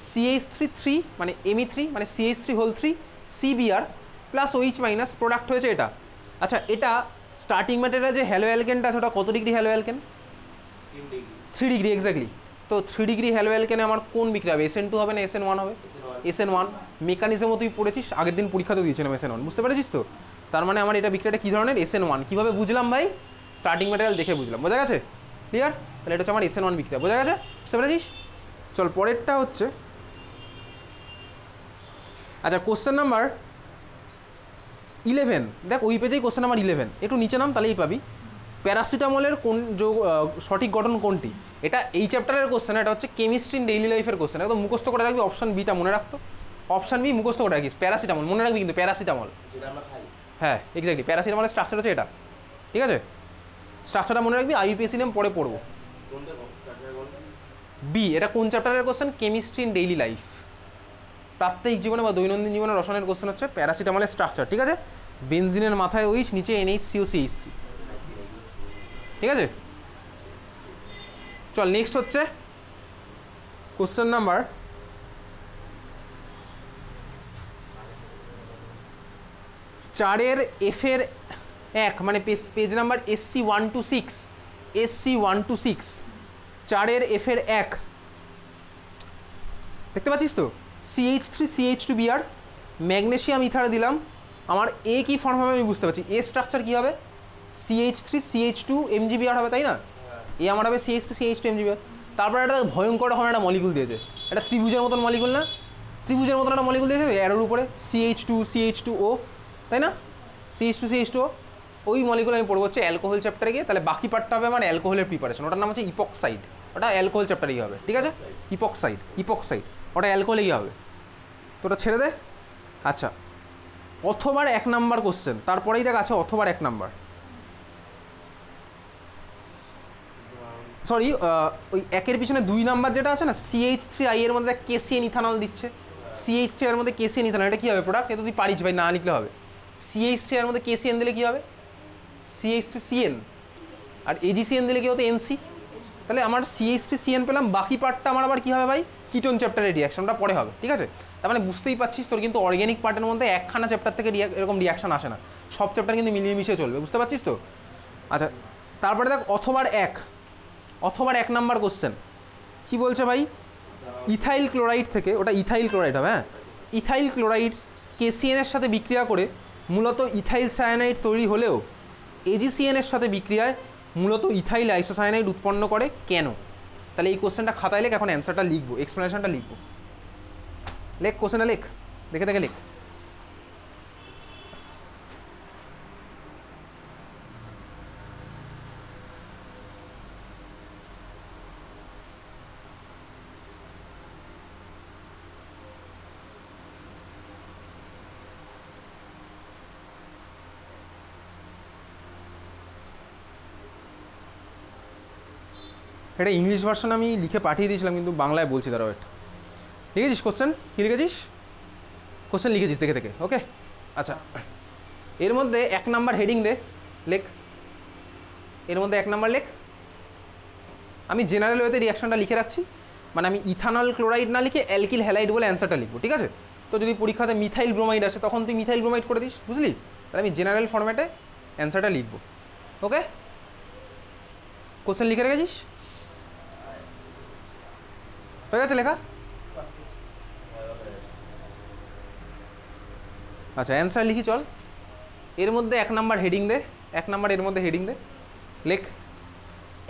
CH3 মানে Me3 মানে CH3 হোল 3 CBr plus OH minus product হয়েছে এটা। আচ্ছা এটা স্টার্টিং ম্যাটেরিয়াল যে হ্যালো অ্যালকেনটা আছে ওটা কত degree halo alkane? 3 degree exactly. তো 3 ডিগ্রি হ্যালো অ্যালকেনে আমার কোন বিক্রিয়া হবে? SN2 হবে না SN1 হবে? SN1 মেকানিজমও তুই পড়েছিস, আগের দিন পরীক্ষাতে দিয়েছিলাম SN1, বুঝতে পেরেছিস তো? তার মানে আমার এটা বিক্রিয়াটা কী ধরনের? SN1। কীভাবে বুঝলাম ভাই? স্টার্টিং ম্যাটেরিয়াল দেখে বুঝলাম, বোঝা গেছে? ক্লিয়ার? তাহলে এটা হচ্ছে আমার SN1 বিক্রিয়া, বোঝা গেছে? বুঝতে পেরেছিস? চল পরেরটা হচ্ছে, আচ্ছা কোশ্চেন নাম্বার 11, দেখ ওই পেজেই কোশ্চেন নাম্বার 11, একটু নিচে নাম তাহলেই পাবি। প্যারাসিটামলের কোন সঠিক গঠন কোনটি? এটা এই চ্যাপ্টারের কোশ্চেন, এটা হচ্ছে কেমিস্ট্রি ইন ডেইলি লাইফের কোশ্চেন, একদম মুখস্থ করে রাখবি। অপশন বিটা মনে রাখতো, অপশন বি মুখস্থ করে রাখিস। প্যারাসিটামল মনে রাখবি কিন্তু, প্যারাসিটামল, হ্যাঁ এক্স্যাক্টলি প্যারাসিটামলের স্ট্রাকচার হচ্ছে এটা, ঠিক আছে? স্ট্রাকচারটা মনে রাখবি, আইইউপিএসসি নেম পরে পড়বো। বি, এটা কোন চ্যাপ্টারের question? Chemistry in daily life, প্রাত্যহিক জীবনে বা দৈনন্দিন জীবনে রসায়নের কোশ্চেন হচ্ছে প্যারাসিটামলের স্ট্রাকচার, ঠিক আছে? বেনজিনের মাথায় ওইচ, নিচে NH3COCH3, ঠিক আছে? চল নেক্সট হচ্ছে কোশ্চেন নাম্বার 4 F-এর 1 মানে পেজ নাম্বার SC126, SC126 4 F-এর 1 দেখতে পাচ্ছিস তো? CH3CH2Br, ম্যাগনেসিয়াম ইথার দিলাম, আমার এ কি ফর্ম হবে আমি বুঝতে পারছি। এ স্ট্রাকচার কি হবে? CH3CH2MgBr হবে, তাই না? এ আমার হবে CH3CH2MgBr। তারপর একটা ভয়ঙ্কর রকম একটা মলিকুল দিয়েছে, একটা ত্রিভুজের মতন মলিকুল না? ত্রিভুজের মতন একটা মলিকুল দিয়েছে এর উপরে CH2CH2O, তাই না? CH2CH2O, ওই মলিকুল আমি পড়বো হচ্ছে অ্যালকোহল চ্যাপ্টারে গিয়ে। তাহলে বাকি পার্টটা হবে আমার অ্যালকোহলের প্রিপারেশন, ওটার নাম হচ্ছে ইপক্সাইড, ওটা অ্যালকোহল চ্যাপ্টারেই হবে, ঠিক আছে? ইপক্সাইড, ইপক্সাইড ওটা অ্যালকোহলেই হবে, তো ওটা ছেড়ে দে। আচ্ছা অথবার 1 নাম্বার কোশ্চেন, তারপরেই দেখ আছে অথবার 1 নাম্বার, সরি ওই একের পিছনে 2 নাম্বার যেটা আছে না, CH3I এর মধ্যে KCN ইথানল দিচ্ছে, CH3 এর মধ্যে KCN ইথানল, এটা কী হবে প্রোডাক্ট? এটা তুই পারিস ভাই, না লিখলে হবে। CH3 এর মধ্যে KCN দিলে কী হবে? CH3CN, আর AgCN দিলে কি হতো? NC। তাহলে আমার CH3CN পেলাম, বাকি পার্টটা আমার আবার কী হবে ভাই? কিটোন চ্যাপ্টারের রিয়াকশনটা পরে হবে, ঠিক আছে? তার মানে বুঝতেই পারছিস তোর কিন্তু অর্গ্যানিক পার্টের মধ্যে একখানা চ্যাপ্টার থেকে এরকম রিয়াকশন আসে না, সব চ্যাপ্টার কিন্তু মিলিয়ে মিশিয়ে চলবে, বুঝতে পারছিস তো? আচ্ছা তারপরে দেখ অথবার 1 নাম্বার কোশ্চেন কি বলছে ভাই? ইথাইল ক্লোরাইড থেকে, ওটা ইথাইল ক্লোরাইড হবে, হ্যাঁ, ইথাইল ক্লোরাইড KCN এর সাথে বিক্রিয়া করে মূলত ইথাইল সায়ানাইড তৈরি হলেও AgCN এর সাথে বিক্রিয়ায় মূলত ইথাইল আইসোসায়ানাইড উৎপন্ন করে কেন? তাহলে এই কোশ্চেনটা খাতায় লেখ, এখন অ্যান্সারটা লিখবো, এক্সপ্লেনেশনটা লিখবো। লেখ কোশ্চেনটা, লেখ, দেখে দেখে লেখ। এটা ইংলিশ ভার্সন আমি লিখে পাঠিয়ে দিয়েছিলাম, কিন্তু বাংলায় বলছি, দাঁড়াও এটা লিখেছিস কোশ্চেন? কী লিখেছিস? কোশ্চেন লিখেছিস দেখে দেখে, ওকে। আচ্ছা এর মধ্যে 1 নাম্বার হেডিং দে, লেখ, এর মধ্যে 1 নাম্বার লেখ। আমি জেনারেল ওয়েতে রিয়াকশনটা লিখে রাখছি, মানে আমি ইথানল ক্লোরাইড না লিখে অ্যালকিল হ্যালাইড বলে অ্যান্সারটা লিখবো, ঠিক আছে? তো যদি পরীক্ষাতে মিথাইল ব্রোমাইড আসে তখন তুই মিথাইল ব্রোমাইড করে দিস, বুঝলি? তাহলে আমি জেনারেল ফরম্যাটে অ্যান্সারটা লিখবো, ওকে? কোশ্চেন লিখে রেখেছিস? হয়ে গেছে লেখা? আচ্ছা অ্যান্সার লিখি চল। এর মধ্যে 1 নাম্বার হেডিং দে, 1 নাম্বার এর মধ্যে হেডিং দে, লেখ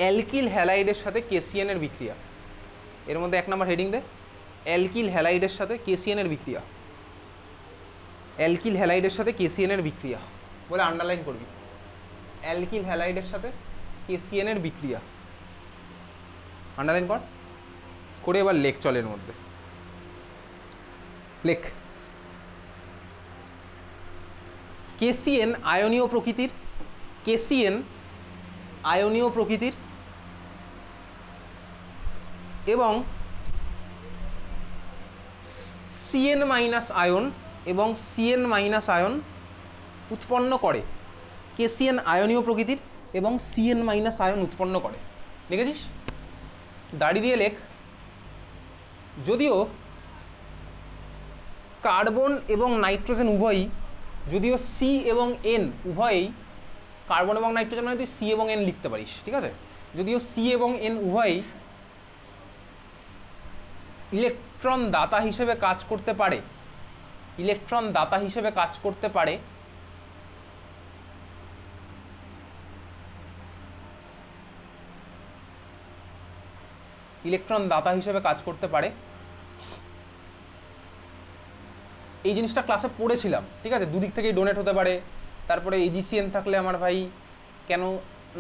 অ্যালকিল হ্যালাইডের সাথে KCN এর বিক্রিয়া। এর মধ্যে 1 নাম্বার হেডিং দে, অ্যালকিল হ্যালাইডের সাথে KCN এর বিক্রিয়া, অ্যালকিল হ্যালাইডের সাথে KCN এর বিক্রিয়া বলে আন্ডারলাইন করবি, অ্যালকিল হ্যালাইডের সাথে KCN এর বিক্রিয়া, আন্ডারলাইন কর, করে এবার লেখ চল। এর মধ্যে লেখ KCN আয়নীয় প্রকৃতির, KCN আয়নীয় প্রকৃতির এবং CN মাইনাস আয়ন এবং CN মাইনাস আয়ন উৎপন্ন করে। KCN আয়নীয় প্রকৃতির এবং CN মাইনাস আয়ন উৎপন্ন করে, দেখেছিস? দাড়ি দিয়ে লেখ। যদিও কার্বন এবং নাইট্রোজেন উভয়ই, যদিও সি এবং এন উভয়ই, কার্বন এবং নাইট্রোজেন মানে তুই সি এবং এন লিখতে পারিস, ঠিক আছে, যদিও সি এবং এন উভয়ই ইলেকট্রন দাতা হিসেবে কাজ করতে পারে, ইলেকট্রন দাতা হিসেবে কাজ করতে পারে, ইলেকট্রন দাতা হিসেবে কাজ করতে পারে। এই জিনিসটা ক্লাসে পড়েছিলাম, ঠিক আছে, দুদিক থেকেই ডোনেট হতে পারে। তারপরে এজিসিএন থাকলে আমার ভাই কেন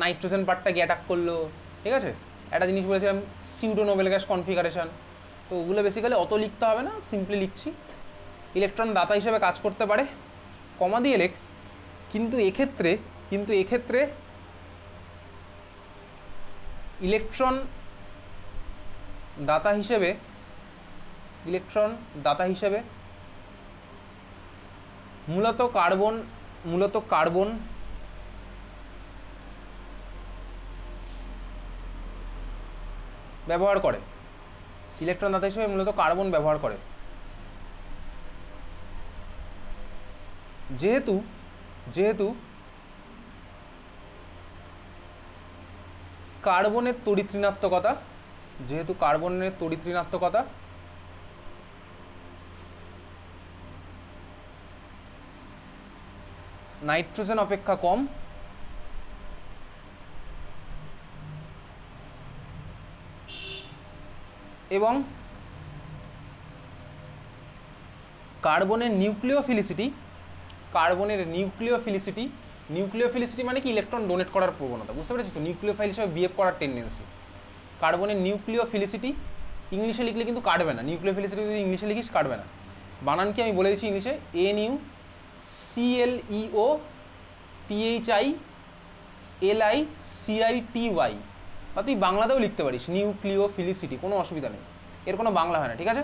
নাইট্রোজেন পার্টটা গিয়ে অ্যাটাক করলো, ঠিক আছে, একটা জিনিস বলেছিলাম সিউডো নোবেল গ্যাস কনফিগারেশন। তো ওগুলো বেসিক্যালি অত লিখতে হবে না, সিম্পলি লিখছি ইলেকট্রন দাতা হিসেবে কাজ করতে পারে, কমা দিয়ে লেখ। কিন্তু এক্ষেত্রে ইলেকট্রন দাতা হিসেবে মূলত কার্বন ব্যবহার করে, ইলেকট্রন দাতা হিসেবে মূলত কার্বন ব্যবহার করে। যেহেতু কার্বনের তড়িৎ ঋণাত্মকতা নাইট্রোজেন অপেক্ষা কম, এবং কার্বনের নিউক্লিওফিলিসিটি মানে কি ইলেকট্রন ডোনেট করার প্রবণতা, বুঝতে পেরেছিস তো, নিউক্লিওফাইল হিসেবে বিহেভ করার টেন্ডেন্সি। কার্বনের নিউক্লিওফিলিসিটি ইংলিশে লিখলে কিন্তু কাটবে না, নিউক্লিওফিলিসিটি যদি ইংলিশে লিখিস কাটবে না। বানান কি আমি বলে দিচ্ছি ইংলিশে, NuCleo PHILICITY, বা তুই বাংলাতেও লিখতে পারিস নিউক্লিওফিলিসিটি, কোনো অসুবিধা নেই, এর কোনো বাংলা হয় না, ঠিক আছে।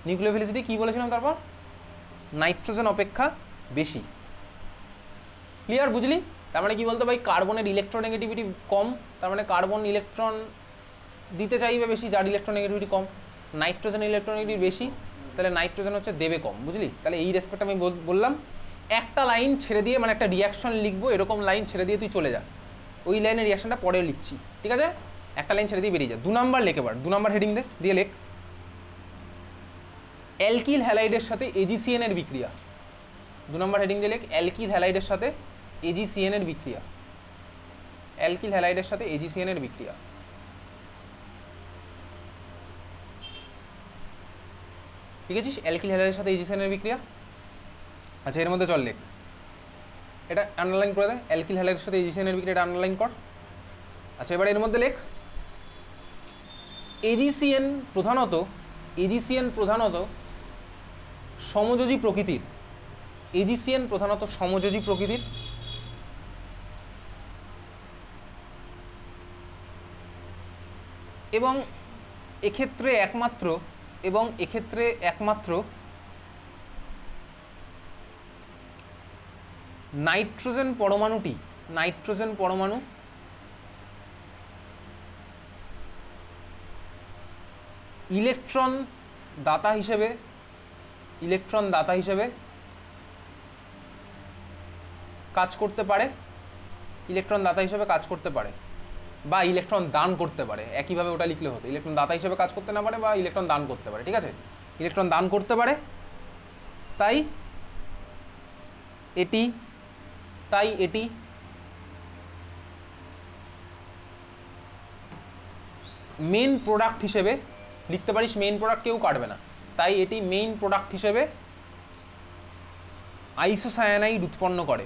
নিউক্লিওফিলিসিটি কি বলেছিলাম তারপর, নাইট্রোজেন অপেক্ষা বেশি, ক্লিয়ার, বুঝলি? তার মানে কি বলতো ভাই, কার্বনের ইলেকট্রোনেগেটিভিটি কম, তার মানে কার্বন ইলেকট্রন দিতে চাইবে বেশি, যার ইলেকট্রোনেগেটিভিটি কম। নাইট্রোজেন ইলেকট্রোনেগেটিভিটি বেশি, তাহলে নাইট্রোজেন হচ্ছে দেবে কম, বুঝলি? তাহলে এই রেসপেক্ট আমি বললাম। একটা লাইন ছেড়ে দিয়ে, মানে একটা রিয়াকশন লিখবো, এরকম লাইন ছেড়ে দিয়ে তুই চলে যা, ওই লাইনের রিয়াকশনটা পরে লিখছি, ঠিক আছে, একটা লাইন ছেড়ে দিয়ে বেরিয়ে যা। 2 নাম্বার লেখ, এবার 2 নাম্বার হেডিং দিয়ে লেখ, অ্যালকিল হ্যালাইডের সাথে AgCN এর বিক্রিয়া। 2 নাম্বার হেডিং দিয়ে লেখ, অ্যালকিল হ্যালাইডের সাথে AgCN এর বিক্রিয়া, অ্যালকিল হ্যালাইডের সাথে AgCN এর বিক্রিয়া। ঠিক আছে, অ্যালকিল হ্যালাইডের সাথে AgCN এর বিক্রিয়া। আচ্ছা, এর মধ্যে চল লেখ, এটা আন্ডারলাইন করে দে, অ্যালকিল হ্যালাইডের সাথে AgCN এর বিক্রিয়া, এটা আন্ডারলাইন কর। আচ্ছা, এবার এর মধ্যে লেখ, AgCN প্রধানত সমযোজী প্রকৃতির, AgCN প্রধানত সমযোজী প্রকৃতির, এবং এক্ষেত্রে একমাত্র নাইট্রোজেন পরমাণু ইলেকট্রন দাতা হিসেবে কাজ করতে পারে, বা ইলেকট্রন দান করতে পারে, একইভাবে ওটা লিখলে হতো, ইলেকট্রন দাতা হিসেবে কাজ করতে না পারে বা ইলেকট্রন দান করতে পারে, ঠিক আছে, ইলেকট্রন দান করতে পারে। তাই এটি মেইন প্রোডাক্ট হিসেবে লিখতে পারিস, মেইন প্রোডাক্ট কেউ কাটবে না, তাই এটি মেইন প্রোডাক্ট হিসেবে আইসোসায়ানাইড উৎপন্ন করে,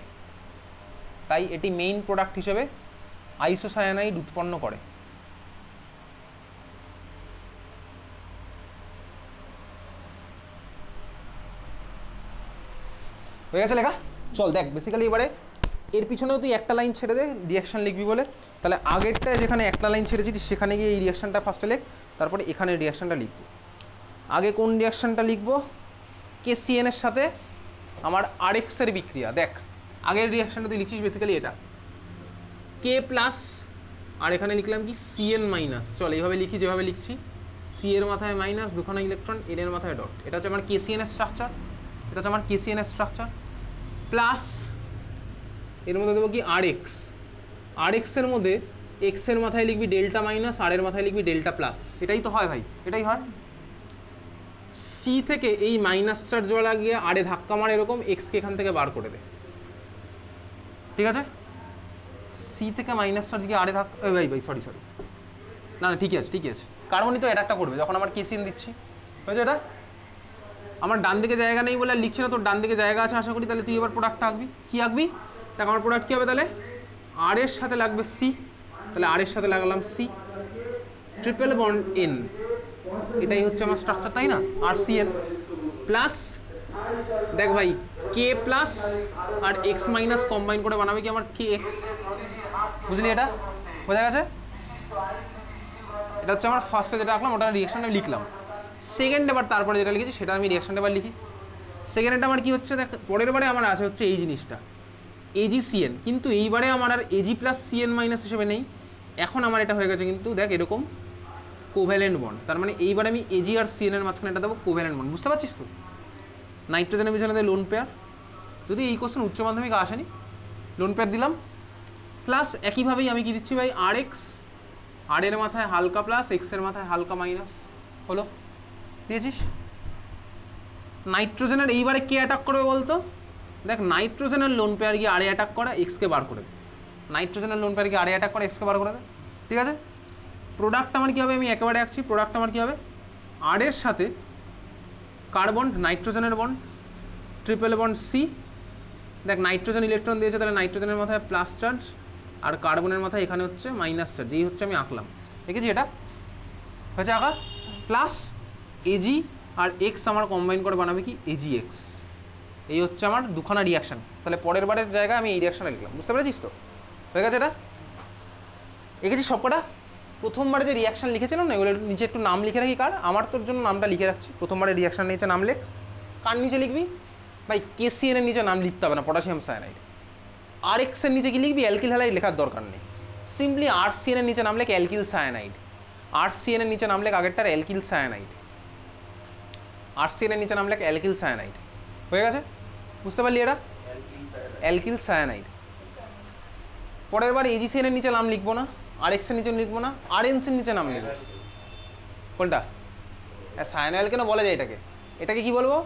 হয়ে গেছে লেখা? চল দেখ, বেসিক্যালি এবারে এর পিছনেও তুই একটা লাইন ছেড়ে দে রিয়াকশন লিখবি বলে, তাহলে আগেরটায় যেখানে একটা লাইন ছেড়েছিস সেখানে গিয়ে এই রিয়াকশনটা ফার্স্টে লেখ, তারপরে এখানে রিয়াকশনটা লিখব। আগে কোন রিয়াকশনটা লিখব, KCN এর সাথে আমার RX এর বিক্রিয়া। দেখ, আগের রিয়াকশনটা তুই লিখছিস বেসিক্যালি এটা K প্লাস, আর এখানে লিখলাম কি CN মাইনাস, চল এইভাবে লিখি যেভাবে লিখছি, সি এর মাথায় মাইনাস, দুখানা ইলেকট্রন, এন এর মাথায় ডট। এটা হচ্ছে আমার কেসিএন এর স্ট্রাকচার, এটা হচ্ছে আমার কেসিএন এর স্ট্রাকচার। প্লাস এর মধ্যে দেবো কি আর এক্স, আর এক্সের মধ্যে এক্সের মাথায় লিখবি ডেল্টা মাইনাস, আর এর মাথায় লিখবি ডেল্টা প্লাস। এটাই তো হয় ভাই, এটাই হয়। সি থেকে এই মাইনাস চার্জওয়ালা গিয়ে আরে ধাক্কা মারে এরকম, এক্সকে এখান থেকে বার করে দে, ঠিক আছে? সি থেকে মাইনাস চার্জ গিয়ে আরে ধাক্কা, ভাই ভাই সরি সরি, না না ঠিকই আছে ঠিকই আছে। কার্বনই তো একটা করবে যখন আমার কেসিন দিচ্ছি, হয়েছে? এটা আমার ডান দিকে জায়গা নেই বলে আর লিখছি না, তোর ডান দিকে জায়গা আছে আশা করি। তাহলে তুই এবার প্রোডাক্টটা আঁকবি। কী আঁকবি? দেখ আমার প্রোডাক্ট কী হবে তাহলে, আর এর সাথে লাগবে সি, তাহলে আর এর সাথে লাগালাম সি, ট্রিপল বন্ড এন, এটাই হচ্ছে আমার স্ট্রাকচার, তাই না? আর সি এন প্লাস, দেখ ভাই কে প্লাস আর এক্স মাইনাস কম্বাইন করে বানাবে কি আমার কে এক্স, বুঝলি? এটা বোঝা গেছে? এটা হচ্ছে আমার ফার্স্টে যেটা আঁকলাম ওটা রিয়াকশানটা লিখলাম। সেকেন্ড এবার তারপরে যেটা লিখেছি সেটা আমি রিয়াকশানটা এবার লিখি। সেকেন্ডটা আমার কী হচ্ছে দেখ, পরের বারে আমার আছে হচ্ছে এই জিনিসটা এজি সিএন, কিন্তু এইবারে আমার আর এজি প্লাস সিএন মাইনাস হিসেবে নেই, এখন আমার এটা হয়ে গেছে কিন্তু দেখ এরকম কোভ্যালেন্ট বন্ড। তার মানে এইবার আমি এজি আর সিএন এর মাঝখানে এটা দেবো কোভ্যালেন্ট বন্ড, বুঝতে পারছিস তো? নাইট্রোজেনের পিছনে দেয় লোন পেয়ার, যদি এই কোশ্চেন উচ্চ মাধ্যমিক আসেনি, লোন পেয়ার দিলাম। প্লাস একইভাবেই আমি কি দিচ্ছি ভাই, আর এক্স, আর এর মাথায় হালকা প্লাস, এক্সের মাথায় হালকা মাইনাস, হলো? দিয়েছিস? নাইট্রোজেনের এইবারে কে অ্যাটাক করবে বলতো? দেখ নাইট্রোজেনের লোন পেয়ার গিয়ে আরে অ্যাটাক করা, এক্সকে বার করে দেবে। নাইট্রোজেনের লোন পেয়ার গিয়ে আরে অ্যাটাক করে, এক্সকে বার করে দেবে, ঠিক আছে? প্রোডাক্ট আমার কী হবে, আমি একেবারে আঁকছি। প্রোডাক্ট আমার কী হবে, আর এর সাথে কার্বন, নাইট্রোজেনের বন্ড, ট্রিপল বন্ড সি। দেখ নাইট্রোজেন ইলেকট্রন দিয়েছে, তাহলে নাইট্রোজেনের মাথায় প্লাস চার্জ আর কার্বনের মাথায় এখানে হচ্ছে মাইনাস চার্জ, এই হচ্ছে আমি আঁকলাম, দেখেছি? এটা হচ্ছে আঁকা। প্লাস এজি আর এক্স আমার কম্বাইন করে বানাবে কি এজি এক্স, এই হচ্ছে আমার দুখানা রিয়াকশান। তাহলে পরের বারের জায়গায় আমি এই রিয়াকশানটা লিখলাম, বুঝতে পেরেছিস তো? হয়ে গেছে? এটা এঁকেছি সবকটা। প্রথমবারে যে রিয়াকশান লিখেছিলাম না, এগুলো নিচে একটু নাম লিখে রাখি কার, আমার তোর জন্য নামটা লিখে রাখছি। প্রথমবারে রিয়াকশান নিচে নাম লেখ। কার নিচে লিখবি ভাই? কেসিএন এর নিচে নাম লিখতে হবে না, পটাশিয়াম সায়ানাইড। আর এক্স এর নিচে কি লিখবি? অ্যালকিল হ্যালাইড লেখার দরকার নেই, সিম্পলি আর সিএন এর নিচে নাম লেখ অ্যালকিল সায়ানাইড। আর সিএন এর নিচে নাম লেখ আগেরটার অ্যালকিল সায়ানাইড, আর সিএন এর নিচে নাম লেখ অ্যালকিল সায়ানাইড। হয়ে গেছে? বুঝতে পারলি? এটা অ্যালকিল সায়ানাইড। পরের বার এজিসিএন এর নিচে নাম লিখবো না, আর এক্স এর নিচে লিখবো না, আর এনস এর নিচে নাম লিখবো। কোনটা? সায়ানাইড কেন বলা যায় এটাকে? এটাকে কি বলবো?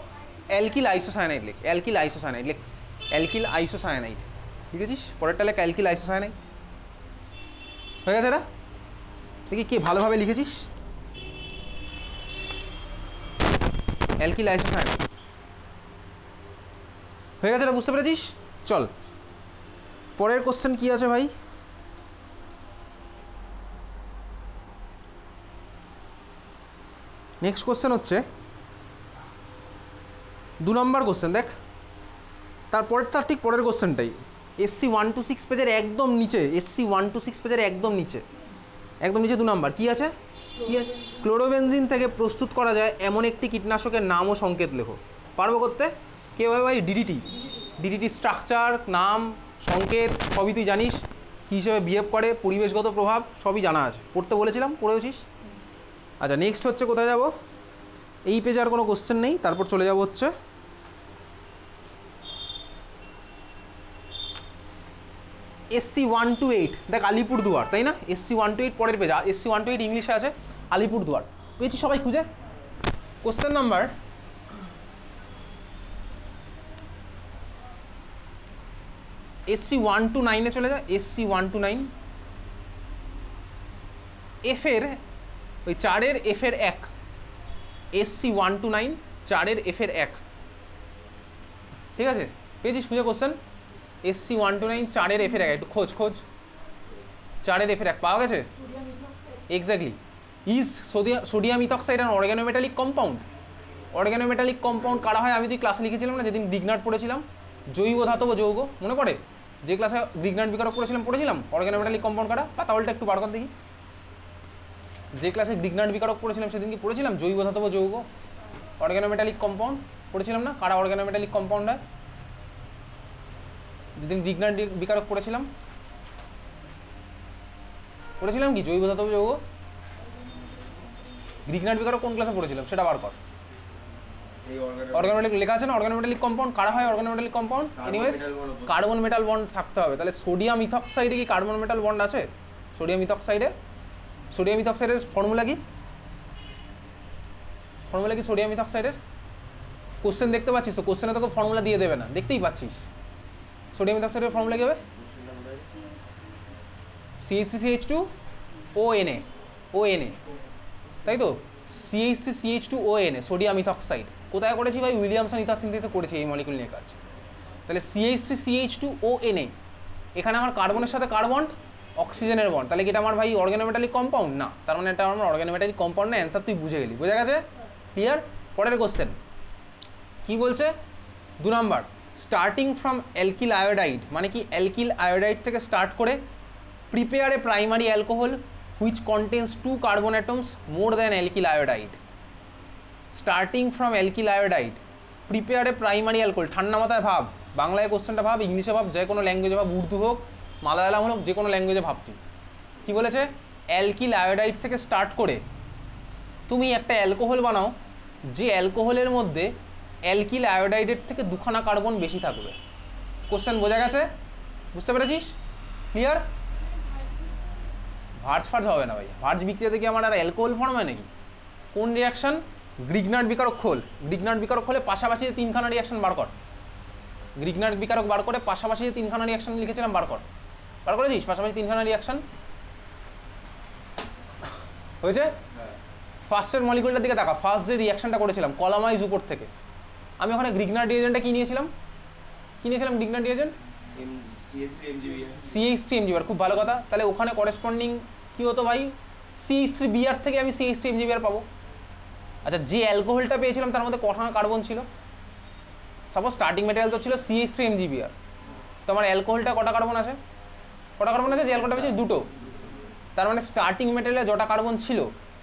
অ্যালকিল আইসোসায়ানাইড লিখ, অ্যালকিল আইসোসায়ানাইড লিখ, অ্যালকিল আইসোসায়ানাইড। লিখেছিস? পরেরটা লেখ অ্যালকিল আইসোসায়ানাইড। হয়ে গেছে? এটা দেখি কে ভালোভাবে লিখেছিস। অ্যালকিল আইসোসায়ানাইড হয়ে গেছে? এটা বুঝতে পেরেছিস? চল পরের কোশ্চেন কি আছে ভাই? নেক্সট কোশ্চেন হচ্ছে 2 নম্বর কোশ্চেন। দেখ তারপরের তার ঠিক পরের কোশ্চেনটাই, SC 126 পেজের একদম নিচে, SC 126 পেজের একদম নিচে, একদম নিচে 2 নম্বর কি আছে? কি আছে? ক্লোরোবেনজিন থেকে প্রস্তুত করা যায় এমন একটি কীটনাশকের নাম ও সংকেত লেখো। পারবো করতে? কে ভাই? ভাই ডিডিটি। ডিডিটি স্ট্রাকচার, নাম, সংকেত সবই তুই জানিস, কী হিসেবে বিহেভ করে, পরিবেশগত প্রভাব সবই জানা আছে, পড়তে বলেছিলাম, পড়েওছিস। আচ্ছা নেক্সট হচ্ছে কোথায় যাব? এই পেজে আর কোনো কোশ্চেন নেই, তারপর চলে যাব হচ্ছে SC 128। দেখ আলিপুরদুয়ার, তাই না? SC 128 পরের পেজ, SC 128 ইংলিশে আছে, আলিপুরদুয়ার পেয়েছি সবাই খুঁজে। কোশ্চেন নাম্বার SC 129-এ চলে যায়। SC 129 এফ এর ওই 4-এর F এর 1, SC 129 4-এর F এর 1, ঠিক আছে? পেয়েছিস খুঁজে কোশ্চেন? SC 129 4-এর F এর 1, একটু খোঁজ 4-এর F এর 1 পাওয়া গেছে? Exactly. Is sodium ethoxide an organometallic compound. Organometallic compound কারা হয়? আমি তুই ক্লাসে লিখেছিলাম না যেদিন গ্রিগনার্ড পড়েছিলাম, জৈব ধাতব যৌগ, মনে পড়ে? যে ক্লাসে গ্রিগনার্ড বিকারক পড়েছিলাম অর্গানোমেটালিক কম্পাউন্ড কারা? পাতাওয়ালটা একটু বার কর দেখি। যে ক্লাসে গ্রিগনার্ড বিকারক পড়েছিলাম সেদিন কি পড়েছিলাম? জৈব ধাতব যৌগ, অর্গানোমেটালিক কম্পাউন্ড পড়েছিলাম না? কারা অর্গানোমেটালিক কম্পাউন্ড হয় যেদিন গ্রিগনার্ড বিকারক পড়েছিলাম কি? জৈব ধাতব যৌগ। গ্রিগনার্ড বিকারক কোন ক্লাসে পড়েছিলাম সেটা বার কর। অর্গানোমেটালিক লেখা আছে না, অর্গানোমেটালিক কম্পাউন্ড কারা হয়? Organometallic compound anyways carbon metal bond থাকতে হবে। তাহলে সোডিয়াম ইথক্সাইডে কি কার্বন মেটাল বন্ড আছে? সোডিয়াম ইথক্সাইডের ফর্মুলা কি? ফর্মুলা কি সোডিয়াম ইথক্সাইডের? কোশ্চেন দেখতে পাচ্ছিস তো? কোশ্চেনে তোকে ফর্মুলা দিয়ে দেবে না, দেখতেই পাচ্ছিস। সোডিয়াম ইথক্সাইডের ফর্মুলা কি হবে? CH3CH2ONA, ONA, তাই তো? CH3CH2ONA সোডিয়াম ইথক্সাইড কোথায় করেছি ভাই? উইলিয়ামসন ইথার সিনথেসিসে করেছি এই মলিকুল নিয়ে কাজ। তাহলে CH3CH2ONA, এখানে আমার কার্বনের সাথে কার্বন, অক্সিজেনের বন্ড, তাহলে কি এটা আমার ভাই অর্গানোমেটালিক কম্পাউন্ড? না, তার মানে এটা আমার অর্গানোমেটালিক কম্পাউন্ড না। অ্যান্সার তুই বুঝে গেলি, বোঝা গেছে? ক্লিয়ার? পরের কোশ্চেন কি বলছে? 2 number, starting from alkyl iodide, মানে কি অ্যালকিল আয়োডাইড থেকে স্টার্ট করে prepare a primary alcohol which contains 2 carbon atoms more than alkyl iodide. Starting from alkyl iodide, prepare a primary alcohol, ঠান্ডা মাথায় ভাব, বাংলায় কোশ্চেনটা ভাব, ইংলিশে ভাব, যে কোনো ল্যাঙ্গুয়েজে ভাব, উর্দু হোক, মালায়ালাম হোক, যে কোনো ল্যাঙ্গুয়েজে ভাবছি। কি বলেছে? অ্যালকিল আয়োডাইড থেকে স্টার্ট করে তুমি একটা অ্যালকোহল বানাও, যে অ্যালকোহলের মধ্যে অ্যালকিল আয়োডাইডের থেকে 2খানা কার্বন বেশি থাকবে। কোশ্চেন বোঝা গেছে? বুঝতে পেরেছিস? ক্লিয়ার? ভার্জ হবে না ভাই, ভার্জ বিক্রিয়াতে কি আমার আর অ্যালকোহল ফর্ম হয় নাকি? কোন রিয়াকশন? গ্রিগনার্ড বিকারক খোল, গ্রিগনার্ড বিকারক খোলে পাশাপাশি 3খানা রিয়াকশন বার কর। গ্রিগনার্ড বিকারক বার করে পাশাপাশি 3খানা রিয়াকশন লিখেছিলাম, বার করেছিস? পাশাপাশি 3খানা রিয়াকশন হয়েছে। ফার্স্টের মলিকুলটার দিকে তাকা, ফার্স্ট যে রিয়াকশনটা করেছিলাম কলামাইজ উপর থেকে, আমি ওখানে গ্রিগনার্ড রিয়েজেন্টটা কি নিয়েছিলাম? গ্রিগনার্ড রিয়েজেন্ট CH3MgBr, খুব ভালো কথা। তাহলে ওখানে করেসপন্ডিং কি হতো ভাই? CH3Br থেকে আমি CH3MgBr পাবো। আচ্ছা, যে অ্যালকোহলটা পেয়েছিলাম তার মধ্যে কটা কার্বন ছিল? সাপোজ স্টার্টিং ম্যাটেরিয়াল তো ছিল CH3MgBr, তো আমার অ্যালকোহলটা কটা কার্বন আছে? যে অ্যালকোহলটা পেয়েছি 2টো। তার মানে স্টার্টিং ম্যাটেরিয়ালে যটা কার্বন ছিল,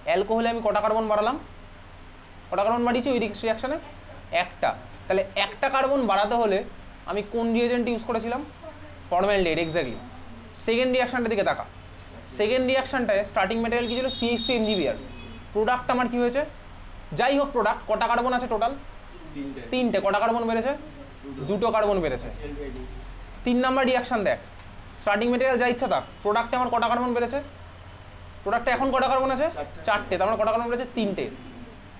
অ্যালকোহলে আমি কটা কার্বন বাড়ালাম? কটা কার্বন বাড়িয়েছি ওই রিয়াকশানে? একটা। তাহলে একটা কার্বন বাড়াতে হলে আমি কোন রিয়েজেন্ট ইউজ করেছিলাম? Formaldehyde, exactly. সেকেন্ড রিয়াকশানটার দিকে তাকা, সেকেন্ড রিয়াকশানটায় স্টার্টিং ম্যাটেরিয়াল কি ছিল? CH2MgBr। প্রোডাক্ট আমার কি হয়েছে? যাই হোক, প্রোডাক্ট কটা কার্বন আছে টোটাল? 3টে। কটা কার্বন বেড়েছে? 2টো কার্বন বেড়েছে। 3 নাম্বার রিয়াকশান দেখ, স্টার্টিং ম্যাটেরিয়াল যা ইচ্ছা থাক, প্রোডাক্টে আমার কটা কার্বন বেড়েছে? প্রোডাক্টে এখন কটা কার্বন আছে? 4টে। তার মানে কটা কার্বন বেড়েছে? 3টে।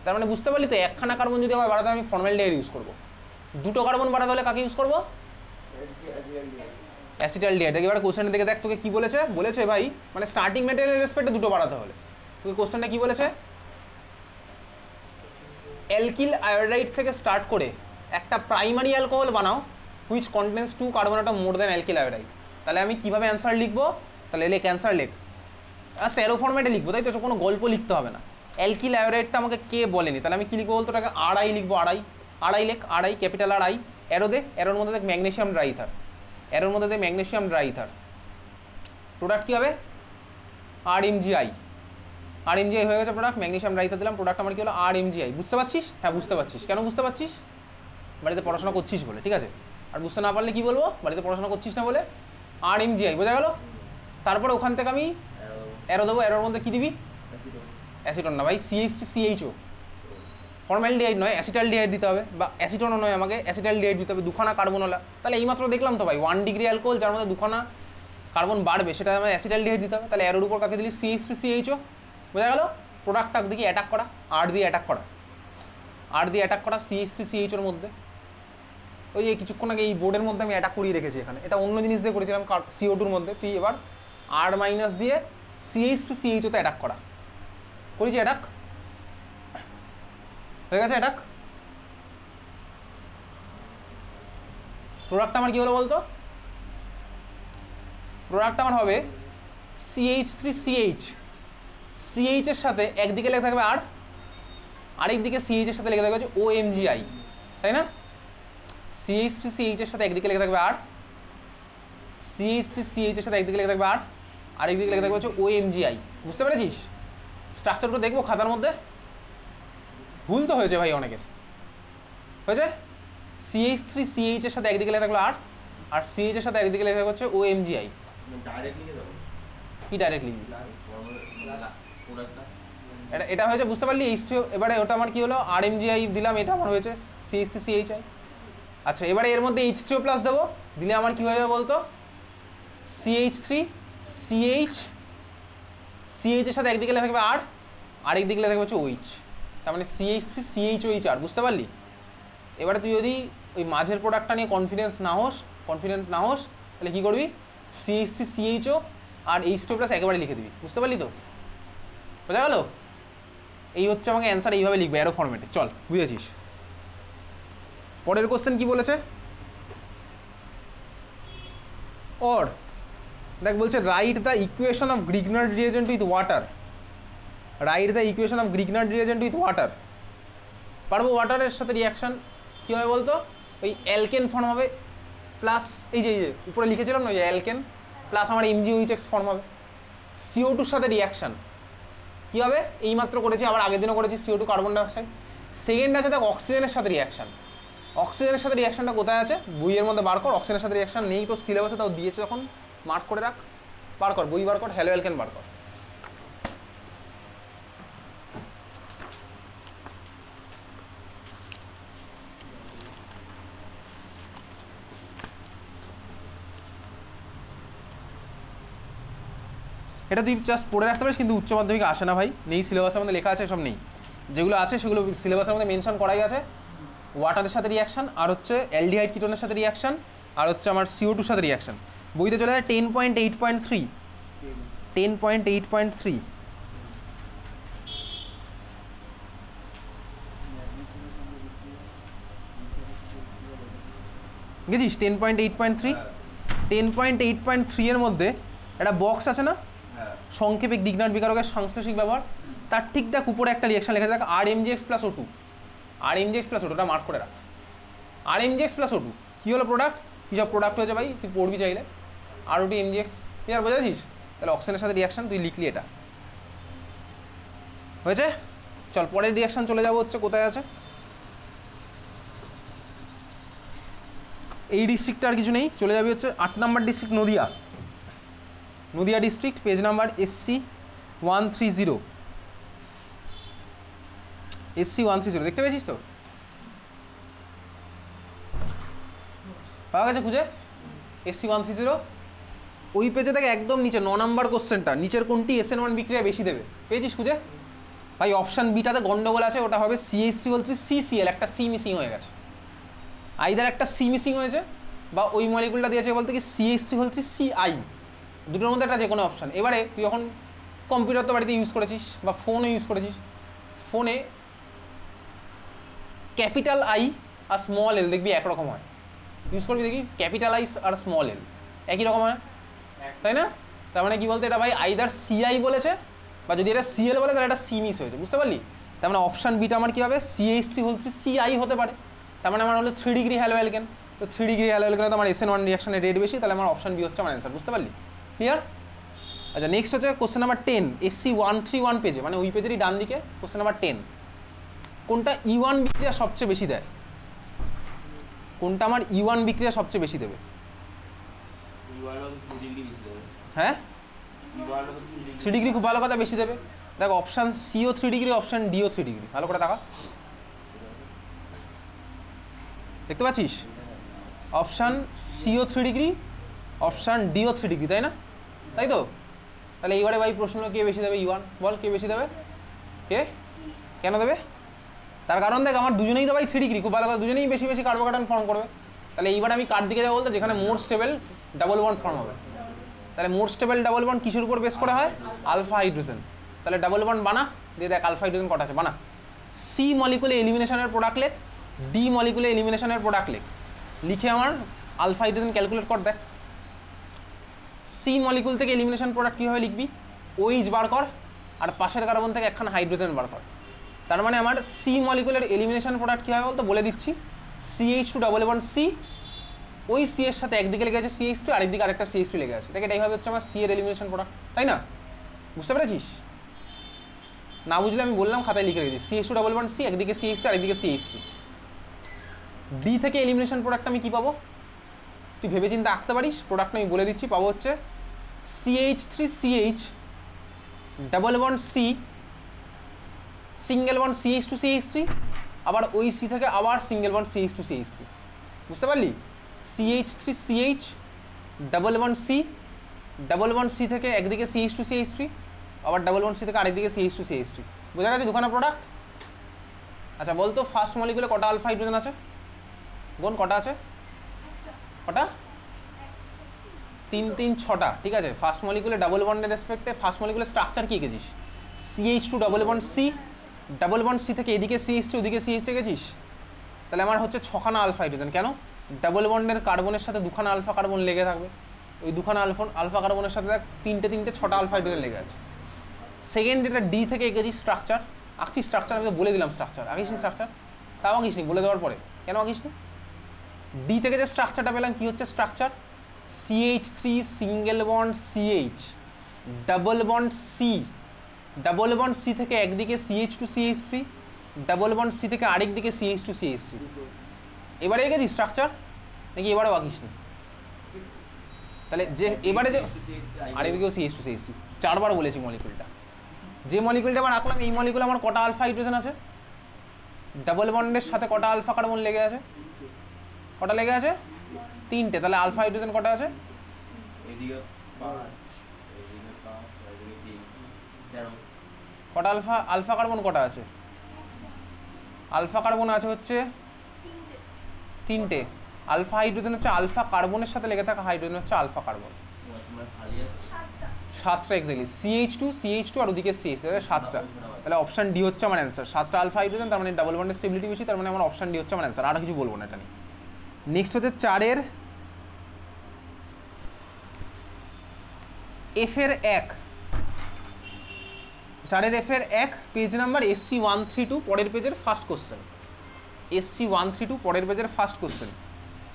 তার মানে বুঝতে পারলি তো, একখানা কার্বন যদি আমার বাড়াতে আমি ফর্মালডিহাইড ইউজ করবো। 2টো কার্বন বাড়াতে হলে কাকে ইউজ করবো? অ্যাসিটালডিহাইড। এবারে কোশ্চেনের দিকে দেখ, তোকে কি বলেছে? বলেছে ভাই মানে স্টার্টিং ম্যাটেরিয়ালের রেসপেক্টে 2টো বাড়াতে হলে, তোকে কোশ্চেনটা কি বলেছে? অ্যালকিল আয়োডাইড থেকে স্টার্ট করে একটা প্রাইমারি অ্যালকোহল বানাও which contains 2 carbon atom more than alkyl iodide. তাহলে আমি কিভাবে অ্যান্সার লিখবো? তাহলে লেখ, অ্যান্সার লেখ। স্যারো ফরম্যাটে লিখবো, তাই তো? কোনো গল্প লিখতে হবে না। অ্যালকিল আয়োডাইডটা আমাকে কে বলেনি, তাহলে আমি কি লিখবো বলতো? ওটাকে RI লিখবো। RI লেখ, RI, ক্যাপিটাল RI। অ্যারো দে, অ্যারোর মধ্যে দেখ ম্যাগনেসিয়াম ড্রাইথার, অ্যারোর মধ্যে দেখ ম্যাগনেসিয়াম ড্রাইথার। প্রোডাক্ট কি হবে? RMgI হয়ে গেছে প্রোডাক্ট। ম্যাগনেসিয়াম ড্রাইথার দিলাম, প্রোডাক্ট আমার কি হলো? RMgI। বুঝতে পারছিস? হ্যাঁ বুঝতে পারছিস। কেন বুঝতে পারছিস? বাড়িতে পড়াশোনা করছিস বলে, ঠিক আছে। আর বুঝতে না পারলে কি বলবো? বাড়িতে পড়াশোনা করছিস না বলে। RMgI বোঝা গেল? তারপরে ওখান থেকে আমি অ্যারো দেবো, অ্যারোর মধ্যে কি দিবি? অ্যাসিটন না ভাই, CH3CHO, ফর্মালডিহাইড নয়, অ্যাসিটালডিহাইড দিতে হবে, বা অ্যাসিটনও নয়, আমাকে অ্যাসিটালডিহাইড দিতে হবে, 2খানা কার্বনওয়ালা। তাহলে এইমাত্র দেখলাম তো ভাই, 1 ডিগ্রি অ্যালকোহল যার মধ্যে 2খানা কার্বন বাড়বে, সেটা আমার অ্যাসিটালডিহাইড দিতে হবে। তাহলে অ্যারোর উপর কাকে দিলি? CH3CHO, বোঝা গেল? প্রোডাক্টটা দিকে অ্যাটাক করা, R দিয়ে অ্যাটাক করা, CH3CHOর মধ্যে। ওই যে কিছুক্ষণ আগে এই বোর্ডের মধ্যে আমি অ্যাটাক করিয়ে রেখেছি এখানে, এটা অন্য জিনিস দিয়ে করেছিলাম CO2-র মধ্যে। তুই এবার R- দিয়ে CH3CHO-তে অ্যাটাক করেছি, অ্যাটাক হয়ে গেছে। অ্যাটাক প্রোডাক্ট আমার কি হলো বলতো? প্রোডাক্ট আমার হবে CH3CH, CH এর সাথে একদিকে লেখা থাকবে R, আরেকদিকে CH এর সাথে লেখা থাকবে OMgI, তাই না? CH3CH এর সাথে একদিকে লেখা থাকবে R, CH3CH এর সাথে একদিকে লেখা থাকবে R, আরেকদিকে লেখা থাকবে OMgI। বুঝতে পেরেছিস? স্ট্রাকচারগুলো দেখবো খাতার মধ্যে। ভুল তো হয়েছে ভাই অনেকের, হয়েছে। CH3CH এর সাথে একদিকে লেখা থাকলো R, আর CH এর সাথে একদিকে লেখা থাকবে OMgI। কি ডাইরেক্ট লিখবি? এটা এটা হয়েছে, বুঝতে পারলি? H2, এবারে ওটা আমার কি হলো, RMGI দিলাম, এটা আমার হয়েছে CH3CHI। আচ্ছা এবারে এর মধ্যে H3O প্লাস দেবো, দিলে আমার কি হয়ে যাবে বলতো, CH3CH, CH এর সাথে একদিকে লেখা থাকবে আর, আরেকদিকে লেখা থাকবে হচ্ছে OH, তার মানে CH3CHOH, বুঝতে পারলি? এবারে তুই যদি ওই মাঝের প্রোডাক্টটা নিয়ে কনফিডেন্ট না হোস তাহলে কি করবি, CH3CHO আর H2O প্লাস একেবারে লিখে দিবি, বুঝতে পারলি তো? বোঝা গেল? এই হচ্ছে আমাকে অ্যান্সার এইভাবে লিখবে অ্যারো ফরম্যাটে। চল, বুঝেছিস? পরের কোশ্চেন কি বলেছে, অর দেখ বলছে write the equation of Grignard reagent with water, write the equation of Grignard reagent with water. পারবো? ওয়াটারের সাথে রিয়াকশন কী হবে বলতো, ওই অ্যালকেন ফর্ম হবে প্লাস এই যে উপরে লিখেছিলাম না, ওই অ্যালকেন প্লাস আমার MgOH ফর্ম হবে। CO2 সাথে রিয়াকশান কী হবে, এইমাত্র করেছি, আবার আগের দিনও করেছি, CO2 কার্বন ডাইঅক্সাইড। সেকেন্ড আছে দেখ অক্সিজেনের সাথে রিয়াকশান। অক্সিজেনের সাথে রিয়াকশানটা কোথায় আছে, বইয়ের মধ্যে বার কর। অক্সিজেনের সাথে রিয়াকশান নেই তো সিলেবাসে, তাও দিয়েছে যখন মার্ক করে রাখ, বার কর, বই বার কর, হ্যালো অ্যালকেন বার কর। এটা তুই জাস্ট পড়ে রাখতে পারিস, কিন্তু উচ্চ মাধ্যমিকে আসে না ভাই, নেই সিলেবাসের মধ্যে লেখা আছে, সব নেই। যেগুলো আছে সেগুলো সিলেবাসের মধ্যে মেনশন করাই আছে, ওয়াটারের সাথে রিয়াকশান, আর হচ্ছে অ্যালডিহাইড কিটোনের সাথে রিয়াকশান, আর হচ্ছে আমার CO2 সাথে রিয়াকশান। বইতে চলে যায় 10.8.3, 10.8.3। বুঝেছিস? 10.8.3, 10.8.3 এর মধ্যে একটা বক্স আছে না, সংক্ষেপে গ্রিগনার্ড বিকারকের সংশ্লেষিক ব্যবহার, তার ঠিক দেখ উপরে একটা রিয়াকশন লেখা থাকে RMgX plus O2, RMgX plus O2, ওটা মার্ক করে রাখ। RMgX প্লাস O2 কী হলো প্রোডাক্ট, কী সব প্রোডাক্ট হয়েছে ভাই, তুই পড়বি চাইলে, R2 MgX, তুই আর বোঝাছিস? তাহলে অক্সিজেনের সাথে রিয়াকশন তুই লিখলি, এটা হয়েছে। চল পরের রিয়াকশন চলে যাবো, হচ্ছে কোথায় আছে, এই ডিস্ট্রিক্টটা আর কিছু নেই, চলে যাবি হচ্ছে 8 number district, Nadia, Nadia district, page number SC130, SC130 দেখতে পেয়েছিস তো, পাওয়া গেছে খুঁজে? SC130 ওই পেজে থেকে একদম নিচে 9 নম্বর কোশ্চেনটা, নিচের কোনটি SN1 বিক্রিয়া বেশি দেবে, পেয়েছিস খুঁজে? ভাই অপশান বিটাতে গন্ডগোল আছে, ওটা হবে CH3 CCl, একটা C মিসিং হয়ে গেছে, আইদার একটা C মিসিং হয়েছে, বা ওই মলিকুলটা দিয়েছে বলতে কি CH3 CI, দুটোর মধ্যে একটা যে কোনো অপশান। এবারে তুই যখন কম্পিউটার তো বাড়িতে ইউজ করেছিস বা ফোনে ইউজ করেছিস, ফোনে ক্যাপিটাল I আর স্মল l দেখবি একরকম হয়, ইউজ করবি দেখবি ক্যাপিটাল I আর স্মল l একই রকম হয়, তাই না? তার মানে কি বলতে, এটা ভাই আইদার CI বলেছে, বা যদি এটা CL বলে তাহলে এটা C মিস হয়েছে, বুঝতে পারলি? তার মানে অপশান বিটা আমার কি হবে, CH3 CI হতে পারে, তার মানে আমার হলো 3 ডিগ্রি হ্যালো অ্যালকেন, তো 3 ডিগ্রি হ্যালো অ্যালকেনে তো আমার SN1 রিয়াকশনের রেট বেশি, তাহলে আমার অপশান বি হচ্ছে আমার অ্যান্সার, বুঝতে পারলি? ক্লিয়ার? আচ্ছা নেক্সট হচ্ছে কোশ্চেন নাম্বার 10, SC131 পেজে, মানে ওই পেজেরই ডান দিকে, কোশ্চেন নাম্বার 10, কোনটা E1 বিক্রিয়া সবচেয়ে বেশি দেয়, কোনটা আমার E1 বিক্রিয়া সবচেয়ে বেশি দেবে? হ্যাঁ 3 ডিগ্রি, খুব ভালো কথা, বেশি দেবে। দেখো অপশান সিও 3 ডিগ্রি, অপশান ডিও 3 ডিগ্রি, ভালো করে দেখা, দেখতে পাচ্ছিস? অপশান সিও 3 ডিগ্রি, অপশান ডিও 3 ডিগ্রি, তাই না? তাই তো? তাহলে এইবারে ভাই প্রশ্ন, কে বেশি দেবে E1, বল কে বেশি দেবে, কে, কেন দেবে? তার কারণ দেখ আমার দুজনেই তো ভাই 3 ডিগ্রি, খুব ভালো কথা, দুজনেই বেশি বেশি কার্বোকার্বন ফর্ম করবে। তাহলে এইবার আমি কার দিকে যাবো বলতে, যেখানে মোর স্টেবল ডাবল বন্ড ফর্ম হবে। তাহলে মোর স্টেবল ডাবল বন্ড কিসের উপর বেস করে হয়, আলফা হাইড্রোজেন। তাহলে ডাবল বন্ড বানা, দিয়ে দেখ আলফা হাইড্রোজেন কটা আছে, বানা। সি মলিকুলে এলিমিনেশনের প্রোডাক্ট লেখ, ডি মলিকুলে এলিমিনেশনের প্রোডাক্ট লেখ, লিখে আমার আলফা হাইড্রোজেন ক্যালকুলেট কর। দেখ সি মলিকুল থেকে এলিমিনেশন প্রোডাক্ট কীভাবে লিখবি, OH বার কর, আর পাশের কার্বন থেকে একখান হাইড্রোজেন বার কর। তার মানে আমার সি মলিকুলের এলিমিনেশন প্রোডাক্ট কী হবে বলতো, বলে দিচ্ছি, CH2 ডাবল বন্ড C, ওই C এর সাথে একদিকে লেগে আছে CH2, আরেকদিকে আরেকটা CH2 লেগে আছে, দেখ এটাই হবে হচ্ছে আমার সি এর এলিমিনেশন প্রোডাক্ট, তাই না? বুঝতে পেরেছিস? না বুঝলে আমি বললাম, খাতায় লিখে রেখেছি, CH2 ডাবল বন্ড C, একদিকে CH2 আরেকদিকে CH2। ডি থেকে এলিমিনেশন প্রোডাক্ট আমি কী পাবো, তুই ভেবে চিন্তে আঁকতে পারিস, প্রোডাক্ট আমি বলে দিচ্ছি, পাবো হচ্ছে CH3CH double bond C single bond CH2CH3, আবার ওই সি থেকে আবার সিঙ্গেল বন্ড CH2CH3, বুঝতে পারলি? CH3CH, double bond C, double bond C থেকে একদিকে CH2CH3, আবার ডাবল বন্ড সি থেকে আরেকদিকে CH2CH3, বোঝা গেছে দুখানা প্রোডাক্ট? আচ্ছা বলতো ফার্স্ট মলিকুলে কটা আলফা হাইড্রোজেন আছে? বোন কটা আছে? কটা? 3 3 6টা, ঠিক আছে। ফার্স্ট মলিকুলে ডাবল বন্ডের রেসপেক্টে ফার্স্ট মলিকুলের স্ট্রাকচার কি এঁকেছিস? CH2 double bond C, double bond C থেকে এদিকে CH2 ওদিকে CH2 এঁকেছিস, তাহলে আমার হচ্ছে 6খানা আলফা হাইড্রোজেন। কেন? ডাবল বন্ডের কার্বনের সাথে দুখানা আলফা কার্বন লেগে থাকবে, ওই দুখানা আলফা কার্বনের সাথে দেখ তিনটে 6টা আলফা হাইড্রোজেন লেগে আছে। সেকেন্ড যেটা ডি থেকে এঁকেছি স্ট্রাকচার, আঁকছি স্ট্রাকচার, আমি তো বলে দিলাম স্ট্রাকচার, আঁকিস নি স্ট্রাকচার? তাও আঁকিস নি বলে দেওয়ার পরে, কেন আঁকিস নি? ডি থেকে যে স্ট্রাকচারটা পেলাম কি হচ্ছে structure? CH3 single bond CH, double bond C, double bond C থেকে একদিকে CH2CH3, ডাবল বন্ড সি থেকে আরেক দিকে CH2CH3। এবারে এঁকেছি স্ট্রাকচার নাকি এবারেও আঁকিস নি? তাহলে যে এবারে যে আরেকদিকেও CH2CH3, 4বার বলেছি মলিকুলটা। যে মলিকুলটা আবার আঁকলাম এই মলিকুলে আমার কটা আলফা হাইড্রোজেন আছে? ডাবল বন্ডের সাথে কটা আলফা কার্বন লেগে আছে? কটা লেগে আছে? 3টে। তাহলে আলফা হাইড্রোজেন কটা আছে? কটা আলফা কার্বন কটা আছে? আলফা কার্বন আছে হচ্ছে 3টে। আলফা হাইড্রোজেন হচ্ছে আলফা কার্বনের সাথে লেগে থাকা হাইড্রোজেন হচ্ছে আলফা কার্বন। 7টা এক্স্যাক্টলি, CH2 আর ওদিকে CH, 7টা। তাহলে অপশন ডি হচ্ছে আমার অ্যান্সার। 7টা আলফা হাইড্রোজেন, তার মানে ডাবল বন্ডের স্টেবিলিটি বেশি, তার মানে আমার অপশন ডি হচ্ছে আমার অ্যান্সার। আর কিছু বলবো না এটা নিয়ে। নেক্সট হচ্ছে 4-এর এফ-এর 1, 4-এর এফ-এর 1, পেজ নাম্বার SC132, পরের পেজের ফার্স্ট কোশ্চেন। SC132 পরের পেজের ফার্স্ট কোশ্চেন,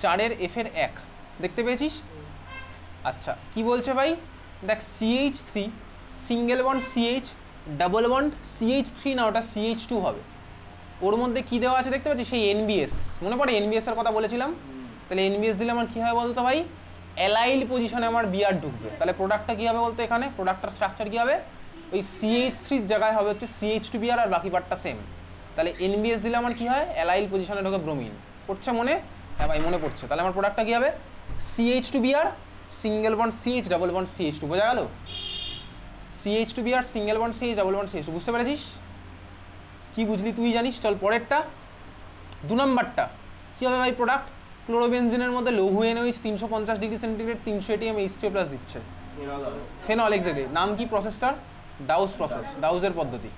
4-এর এফ-এর 1 দেখতে পেয়েছিস? আচ্ছা কি বলছে ভাই? দেখ CH3 single bond CH, double bond CH3 না ওটা CH2 হবে। ওর মধ্যে কি দেওয়া আছে দেখতে পাচ্ছিস? সেই NBS, মনে পড়ে NBS এর কথা বলেছিলাম? তাহলে NBS দিলে আমার কি হবে বলতো ভাই? অ্যালাইল পজিশনে আমার বিআর ঢুকবে। তাহলে প্রোডাক্টটা কি হবে বলতো? এখানে প্রোডাক্টটার স্ট্রাকচার কি হবে? ওই CH3 জায়গায় হবে হচ্ছে CH2 বিআর, আর বাকি পার্টটা সেম। তাহলে NBS দিলে আমার কি হয়? অ্যালাইল পজিশনে ঢোকে ব্রোমিন। পড়ছে মনে? হ্যাঁ ভাই মনে পড়ছে। তাহলে আমার প্রোডাক্টটা কি হবে? CH2 BR, single bond CH, double bond CH2, বোঝা গেল? CH2 BR, single bond CH, double bond CH2, বুঝতে পেরেছিস? কি বুঝলি তুই জানিস? চল পরেরটা, 2 নম্বরটা কি হবে ভাই? প্রোডাক্ট ক্লোরোবেনজিনের মধ্যে লৌহ NaOH 350 degree centigrade 300 ATM H3O+ দিচ্ছে, ফেনল এক্স্যাক্টলি। নাম কি প্রসেসটার? ডাউস প্রসেস, ডাউসের পদ্ধতি।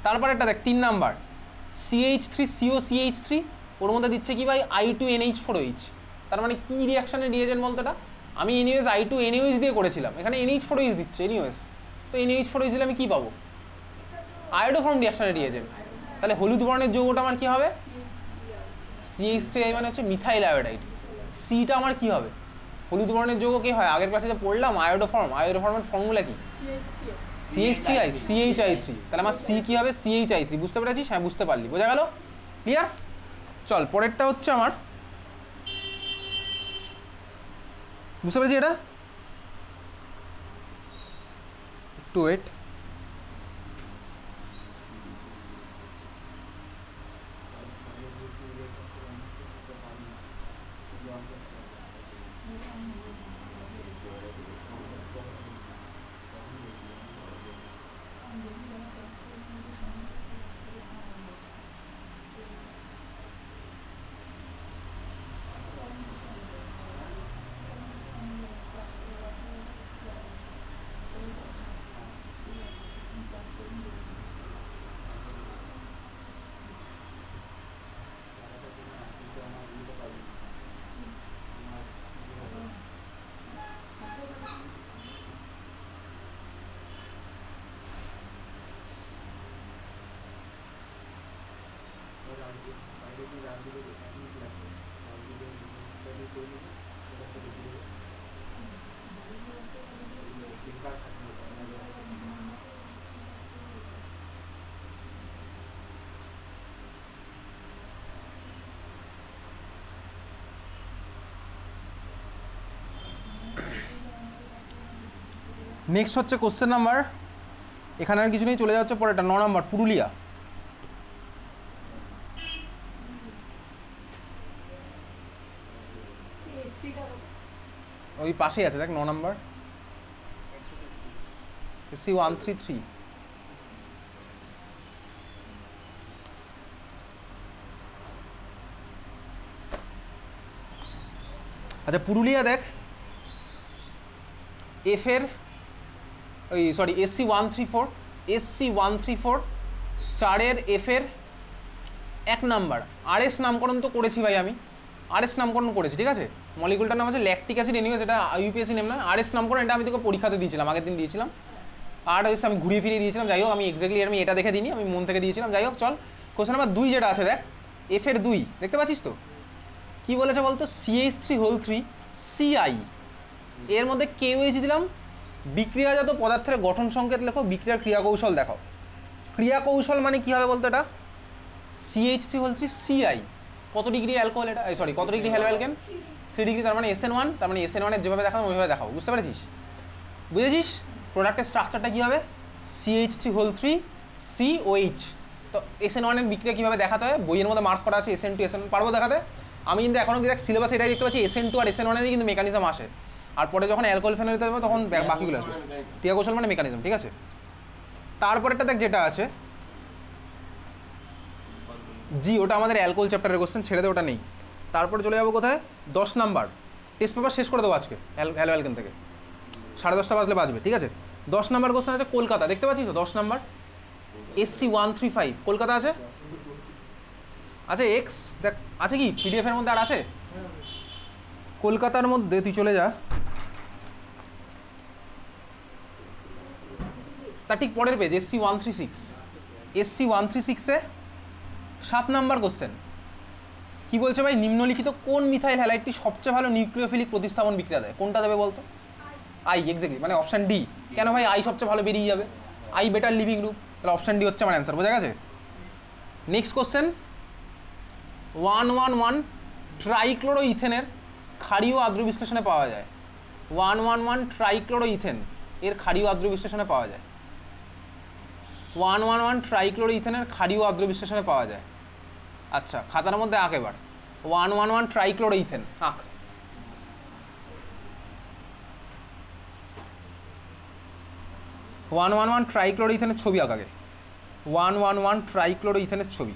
তারপর একটা দেখ 3 নাম্বার, CH3COCH3, ওর মধ্যে দিচ্ছে কি ভাই? I2NH4OH। তার মানে কি রিয়াকশনের রিয়েজেন্ট বলতো এটা? আমি NaOH I2NaOH দিয়ে করেছিলাম, এখানে NH4OH দিচ্ছে NaOH। তো NaH4OH দিলে আমি কি পাবো? আয়োডোফর্ম রিয়াকশনের রিয়েজেন্ট। তাহলে হলুদ বর্ণের যৌগটা আমার কি হবে? CH3I মানে হচ্ছে মিথাইল আয়োডাইড। সিটা আমার কি হবে? হলুদ বর্ণের যৌগ কি হয়? আগের ক্লাসে যে পড়লাম আয়োডোফর্ম, আয়োডোফর্মের ফর্মুলা কি? CH3I, CHI3। তাহলে আমার সি কি হবে? CHI3। বুঝতে পেরেছিস? হ্যাঁ বুঝতে পারলি, বোঝা গেল? ক্লিয়ার? চল পরেরটা হচ্ছে আমার, বুঝতে পেরেছি এটা? একটু ওয়েট। নেক্সট হচ্ছে কোশ্চেন নাম্বার এখানে আর কিছু নেই, চলে যাচ্ছে পরে এটা 9 নাম্বার পুরুলিয়া। ওই পাশেই আছে দেখ 9 নাম্বার SC133। আচ্ছা পুরুলিয়া দেখ, এফ এর ওই সরি SC134 4-এর এফ এর 1 নাম্বার আরএস নামকরণ তো করেছি ভাই, আমি আরএস নামকরণ করেছি, ঠিক আছে। মলিকুলটার নাম আছে ল্যাকটিক অ্যাসিড, এনিওয়েজ এটা ইউপিএসসি নেম না, আরএস নামকরণ এটা আমি তোকে পরীক্ষাতে দিয়েছিলাম, আগের দিন দিয়েছিলাম। আর হচ্ছে আমি ঘুরিয়ে ফিরিয়ে দিয়েছিলাম, যাই হোক আমি এক্স্যাক্টলি আমি এটা দেখে দিইনি, আমি মন থেকে দিয়েছিলাম। যাই হোক চল, কোশ্চেন নাম্বার 2 যেটা আছে দেখ, এফ এর 2 দেখতে পাচ্ছিস তো, কি বলেছে বলতো, CH3 CI, এর মধ্যে KOH দিলাম, বিক্রিয়াজাত পদার্থের গঠন সংকেত লেখো, বিক্রিয়ার ক্রিয়া কৌশল দেখাও। ক্রিয়া কৌশল মানে কি হবে বলতো, এটা CH3 CI কত ডিগ্রি অ্যালকোহল, এটা সরি কত ডিগ্রি হ্যালো অ্যালকেন, 3 ডিগ্রি, তার মানে SN1, তার মানে SN1 এর যেভাবে দেখাও ওইভাবে দেখাও, বুঝতে পেরেছিস? বুঝেছিস? প্রোডাক্টের স্ট্রাকচারটা কী হবে, CH3 COH। তো SN1 এর বিক্রিয়া কীভাবে দেখাতে হয়, বইয়ের মধ্যে মার্ক করা আছে SN2 SN1, পারবো দেখাতে? আমি কিন্তু এখনও দেখ সিলেবাস এটাই দেখতে পাচ্ছি, SN2 আর SN1 এরই কিন্তু মেকানিজম আসে, আর পরে যখন অ্যালকোহল ফেনল দিতে হবে তখন বাকিগুলো আসবে। ক্রিয়া কৌশল মানে মেকানিজম, ঠিক আছে। তারপরেরটা দেখ যেটা আছে জি, ওটা আমাদের অ্যালকোহল চ্যাপ্টারের কোশ্চেন, ছেড়ে দে, ওটা নেই। তারপরে চলে যাবো কোথায়, 10 নাম্বার টেস্ট পেপার শেষ করে দেবো আজকে হ্যালো অ্যালকেন থেকে, 10:30 বাজলে বাজবে, ঠিক আছে। 10 নাম্বার কোশ্চেন আছে কলকাতা, দেখতে পাচ্ছিস তো 10 নাম্বার SC135 কলকাতা আছে, আচ্ছা এক্স দেখ আছে কি পিডিএফ এর মধ্যে আর আছে, কলকাতার মধ্যে তুই চলে যা, তার ঠিক পরের পেজ SC136 এ 7 নাম্বার কোশ্চেন কি বলছে ভাই, নিম্নলিখিত কোন মিথাইল হ্যালাইডটি সবচেয়ে ভালো নিউক্লিওফিলিক প্রতিস্থাপন বিক্রিয়া দেয়, কোনটা দেবে বলতো? আই, এক্স্যাক্টলি, মানে অপশন ডি। কেন ভাই আই সবচেয়ে ভালো বেরিয়ে যাবে, আই বেটার লিভিং গ্রুপ, তাহলে অপশন ডি হচ্ছে আমার অ্যান্সার, বোঝা গেছে। নেক্সট কোশ্চেন, 111 ট্রাইক্লোরো ইথেনের ক্ষারীয় আদ্র বিশ্লেষণে পাওয়া যায়, 111 ট্রাইক্লোরো ইথেন এর ক্ষারীয় আদ্র বিশ্লেষণে পাওয়া যায়, 111 ট্রাইক্লোরো ইথেনের ক্ষারীয় আদ্র বিশ্লেষণে পাওয়া যায়। আচ্ছা খাতার মধ্যে আঁক এবার 111 ট্রাইক্লোরো ইথেন, আঁক। 111 ট্রাইক্লোরো ইথেনের ছবি আঁক আগে, 111 ট্রাইক্লোরো ইথেনের ছবি।